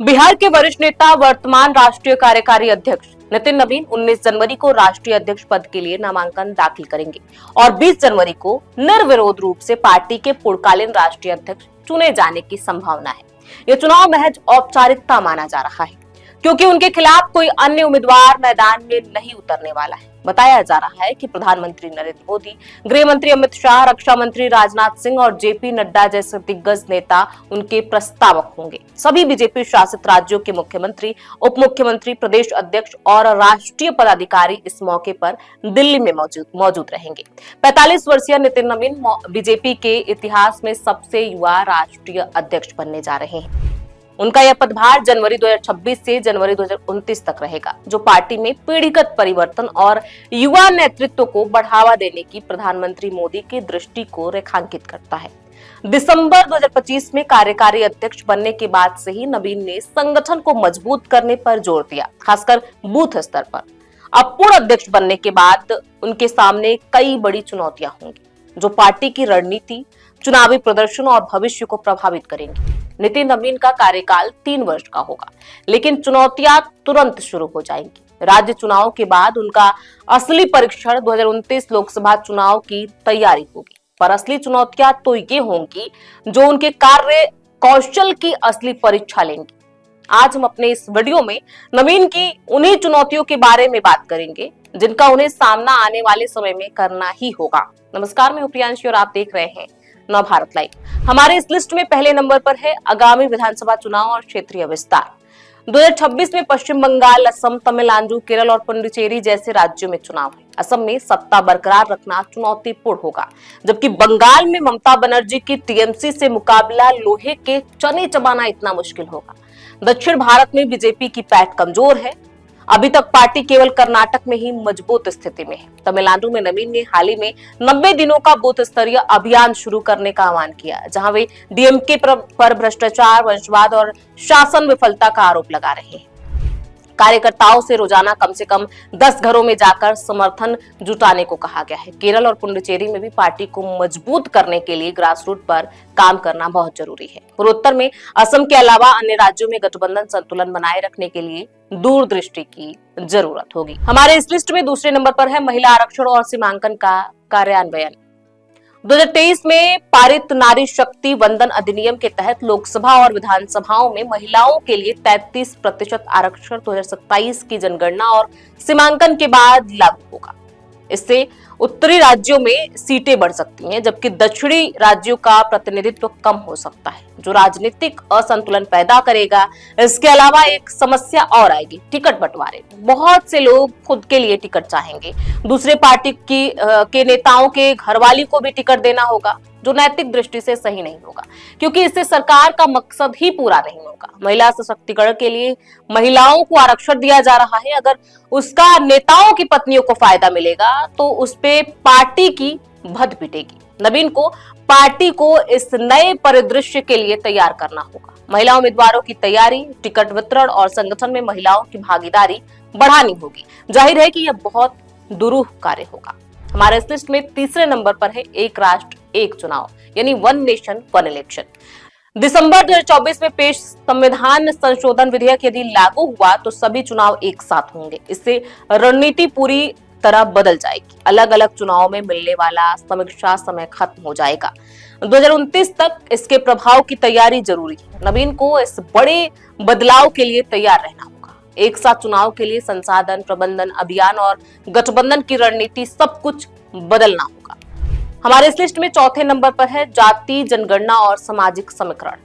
बिहार के वरिष्ठ नेता वर्तमान राष्ट्रीय कार्यकारी अध्यक्ष नितिन नवीन 19 जनवरी को राष्ट्रीय अध्यक्ष पद के लिए नामांकन दाखिल करेंगे और 20 जनवरी को निर्विरोध रूप से पार्टी के पूर्णकालीन राष्ट्रीय अध्यक्ष चुने जाने की संभावना है। यह चुनाव महज औपचारिकता माना जा रहा है क्योंकि उनके खिलाफ कोई अन्य उम्मीदवार मैदान में नहीं उतरने वाला है। बताया जा रहा है कि प्रधानमंत्री नरेंद्र मोदी, गृह मंत्री अमित शाह, रक्षा मंत्री राजनाथ सिंह और जेपी नड्डा जैसे दिग्गज नेता उनके प्रस्तावक होंगे। सभी बीजेपी शासित राज्यों के मुख्यमंत्री, उप मुख्यमंत्री, प्रदेश अध्यक्ष और राष्ट्रीय पदाधिकारी इस मौके पर दिल्ली में मौजूद रहेंगे। 45 वर्षीय नितिन नवीन बीजेपी के इतिहास में सबसे युवा राष्ट्रीय अध्यक्ष बनने जा रहे हैं। उनका यह पदभार जनवरी 2026 से जनवरी 2029 तक रहेगा, जो पार्टी में पीढ़ीगत परिवर्तन और युवा नेतृत्व को बढ़ावा देने की प्रधानमंत्री मोदी की दृष्टि को रेखांकित करता है। दिसंबर 2025 में कार्यकारी अध्यक्ष बनने के बाद से ही नवीन ने संगठन को मजबूत करने पर जोर दिया, खासकर बूथ स्तर पर। अब पूर्ण अध्यक्ष बनने के बाद उनके सामने कई बड़ी चुनौतियां होंगी, जो पार्टी की रणनीति, चुनावी प्रदर्शन और भविष्य को प्रभावित करेंगी। नितिन नवीन का कार्यकाल 3 वर्ष का होगा, लेकिन चुनौतियां तुरंत शुरू हो जाएंगी। राज्य चुनाव के बाद उनका असली परीक्षण 2029 लोकसभा चुनाव की तैयारी होगी, पर असली चुनौतियां तो ये होंगी जो उनके कार्य कौशल की असली परीक्षा लेंगी। आज हम अपने इस वीडियो में नवीन की उन्हीं चुनौतियों के बारे में बात करेंगे जिनका उन्हें सामना आने वाले समय में करना ही होगा। नमस्कार, मैं प्रियांशी और आप देख रहे हैं नव भारत लाइव। हमारे इस लिस्ट में पहले नंबर पर है आगामी विधानसभा चुनाव और क्षेत्रीय विस्तार। 2026 में पश्चिम बंगाल, असम, तमिलनाडु, केरल और पुडुचेरी जैसे राज्यों में चुनाव है। असम में सत्ता बरकरार रखना चुनौतीपूर्ण होगा, जबकि बंगाल में ममता बनर्जी की टीएमसी से मुकाबला लोहे के चने चबाना इतना मुश्किल होगा। दक्षिण भारत में बीजेपी की पैठ कमजोर है। अभी तक पार्टी केवल कर्नाटक में ही मजबूत स्थिति में है। तमिलनाडु में नवीन ने हाल ही में 90 दिनों का बूथ स्तरीय अभियान शुरू करने का आह्वान किया, जहां वे डीएमके पर भ्रष्टाचार, वंशवाद और शासन विफलता का आरोप लगा रहे हैं। कार्यकर्ताओं से रोजाना कम से कम 10 घरों में जाकर समर्थन जुटाने को कहा गया है। केरल और पुडुचेरी में भी पार्टी को मजबूत करने के लिए ग्रासरूट पर काम करना बहुत जरूरी है। पूर्वोत्तर में असम के अलावा अन्य राज्यों में गठबंधन संतुलन बनाए रखने के लिए दूरदृष्टि की जरूरत होगी। हमारे इस लिस्ट में दूसरे नंबर पर है महिला आरक्षण और सीमांकन का कार्यान्वयन। 2023 में पारित नारी शक्ति वंदन अधिनियम के तहत लोकसभा और विधानसभाओं में महिलाओं के लिए 33% आरक्षण 2027 की जनगणना और सीमांकन के बाद लागू होगा। इससे उत्तरी राज्यों में सीटें बढ़ सकती हैं, जबकि दक्षिणी राज्यों का प्रतिनिधित्व कम हो सकता है, जो राजनीतिक असंतुलन पैदा करेगा। इसके अलावा एक समस्या और आएगी, टिकट बंटवारे। बहुत से लोग खुद के लिए टिकट चाहेंगे, दूसरे पार्टी के नेताओं के घरवाली को भी टिकट देना होगा, जो नैतिक दृष्टि से सही नहीं होगा, क्योंकि इससे सरकार का मकसद ही पूरा नहीं होगा। महिला सशक्तिकरण के लिए महिलाओं को आरक्षण दिया जा रहा है। अगर उसका नेताओं की पत्नियों को फायदा मिलेगा तो उस पे पार्टी की भद पिटेगी। नवीन को पार्टी को इस नए परिदृश्य के लिए तैयार करना होगा। महिला उम्मीदवारों की तैयारी, टिकट वितरण और संगठन में महिलाओं की भागीदारी बढ़ानी होगी। जाहिर है कि यह बहुत दुरूह कार्य होगा। हमारे इस लिस्ट में तीसरे नंबर पर है एक राष्ट्र एक चुनाव, यानी वन नेशन वन इलेक्शन। दिसंबर 2024 में पेश संविधान संशोधन विधेयक यदि लागू हुआ तो सभी चुनाव एक साथ होंगे। इससे रणनीति पूरी तरह बदल जाएगी। अलग अलग चुनाव में मिलने वाला समीक्षा समय खत्म हो जाएगा। 2029 तक इसके प्रभाव की तैयारी जरूरी है। नवीन को इस बड़े बदलाव के लिए तैयार रहना होगा। एक साथ चुनाव के लिए संसाधन प्रबंधन, अभियान और गठबंधन की रणनीति सब कुछ बदलना होगा। हमारे इस लिस्ट में चौथे नंबर पर है जाति जनगणना और सामाजिक समीकरण।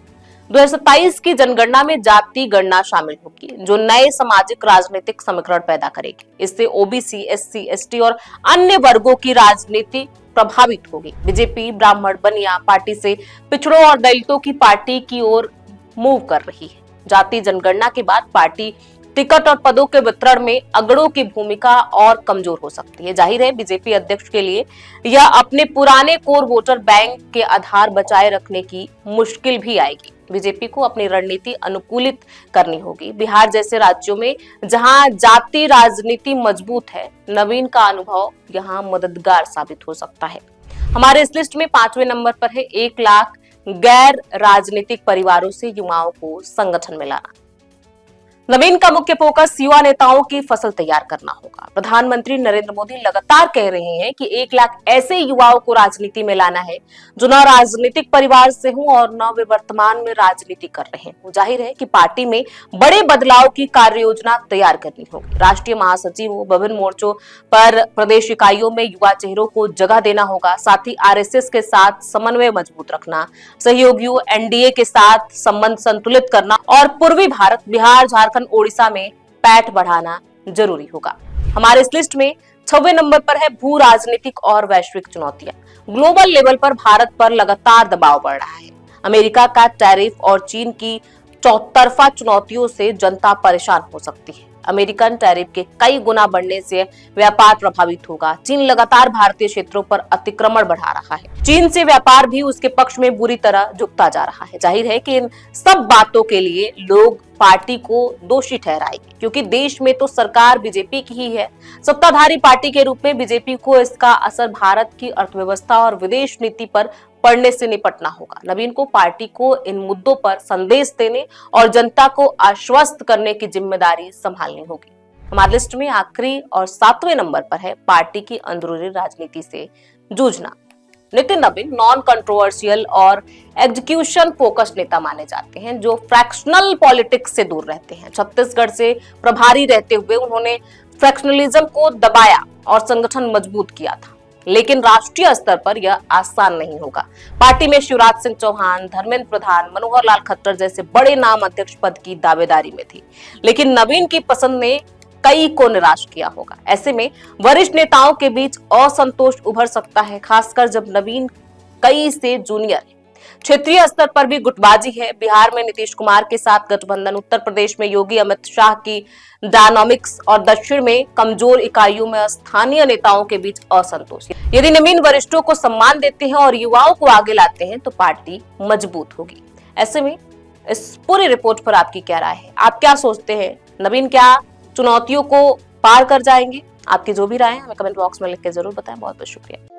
2027 की जनगणना में जाति गणना शामिल होगी, जो नए सामाजिक राजनीतिक समीकरण पैदा करेगी। इससे ओबीसी, एससी, एसटी और अन्य वर्गों की राजनीति प्रभावित होगी। बीजेपी ब्राह्मण बनिया पार्टी से पिछड़ों और दलितों की पार्टी की ओर मूव कर रही है। जाति जनगणना के बाद पार्टी टिकट और पदों के वितरण में अगड़ों की भूमिका और कमजोर हो सकती है। जाहिर है बीजेपी अध्यक्ष के लिए यह अपने पुराने कोर वोटर बैंक के आधार बचाए रखने की मुश्किल भी आएगी। बीजेपी को अपनी रणनीति अनुकूलित करनी होगी। बिहार जैसे राज्यों में जहां जाति राजनीति मजबूत है, नवीन का अनुभव यहां मददगार साबित हो सकता है। हमारे इस लिस्ट में 5वें नंबर पर है 1 लाख गैर राजनीतिक परिवारों से युवाओं को संगठन में लाना। नवीन का मुख्य फोकस युवा नेताओं की फसल तैयार करना होगा। प्रधानमंत्री नरेंद्र मोदी लगातार कह रहे हैं कि 1 लाख ऐसे युवाओं को राजनीति में लाना है जो न राजनीतिक परिवार से हों और न वे वर्तमान में राजनीति कर रहे हैं। जाहिर है कि पार्टी में बड़े बदलाव की कार्य योजना तैयार करनी होगी। राष्ट्रीय महासचिव विभिन्न मोर्चों पर प्रदेश इकाइयों में युवा चेहरों को जगह देना होगा। साथ ही आरएसएस के साथ समन्वय मजबूत रखना, सहयोगियों एनडीए के साथ संबंध संतुलित करना और पूर्वी भारत, बिहार, झारखंड, ओडिशा में पैठ बढ़ाना जरूरी होगा। हमारे इस लिस्ट में 6वें नंबर पर है भू राजनीतिक और वैश्विक चुनौतियां। ग्लोबल लेवल पर भारत पर लगातार दबाव बढ़ रहा है। अमेरिका का टैरिफ और चीन की चौतरफा चुनौतियों से जनता परेशान हो सकती है। अमेरिकन टैरिफ के कई गुना बढ़ने से व्यापार प्रभावित होगा। चीन लगातार भारतीय क्षेत्रों पर अतिक्रमण बढ़ा रहा है। चीन से व्यापार भी उसके पक्ष में बुरी तरह झुकता जा रहा है। जाहिर है कि इन सब बातों के लिए लोग पार्टी को दोषी ठहराएंगे, क्योंकि देश में तो सरकार बीजेपी की ही है। सत्ताधारी पार्टी के रूप में बीजेपी को इसका असर भारत की अर्थव्यवस्था और विदेश नीति पर पड़ने से निपटना होगा। नवीन को पार्टी को इन मुद्दों पर संदेश देने और जनता को आश्वस्त करने की जिम्मेदारी संभालनी होगी। हमारी लिस्ट में आखिरी और 7वें नंबर पर है पार्टी की अंदरूनी राजनीति से जूझना। नितिन नवीन नॉन कंट्रोवर्शियल और एग्जीक्यूशन फोकस नेता माने जाते हैं, जो फ्रैक्शनल पॉलिटिक्स से दूर रहते हैं। छत्तीसगढ़ से प्रभारी रहते हुए उन्होंने फ्रैक्शनलिज्म को दबाया और संगठन मजबूत किया था, लेकिन राष्ट्रीय स्तर पर यह आसान नहीं होगा। पार्टी में शिवराज सिंह चौहान, धर्मेंद्र प्रधान, मनोहर लाल खट्टर जैसे बड़े नाम अध्यक्ष पद की दावेदारी में थे, लेकिन नवीन की पसंद ने कई को निराश किया होगा। ऐसे में वरिष्ठ नेताओं के बीच असंतोष उभर सकता है, खासकर जब नवीन कई से जूनियर है। क्षेत्रीय स्तर पर भी गुटबाजी है। बिहार में नीतीश कुमार के साथ गठबंधन, उत्तर प्रदेश में योगी अमित शाह की डायनामिक्स और दक्षिण में कमजोर इकाइयों में स्थानीय नेताओं के बीच असंतोष। यदि नवीन वरिष्ठों को सम्मान देते हैं और युवाओं को आगे लाते हैं तो पार्टी मजबूत होगी। ऐसे में इस पूरी रिपोर्ट पर आपकी क्या राय है? आप क्या सोचते हैं? नवीन क्या चुनौतियों को पार कर जाएंगे? आपकी जो भी राय है हमें कमेंट बॉक्स में लिख के जरूर बताएं। बहुत बहुत शुक्रिया।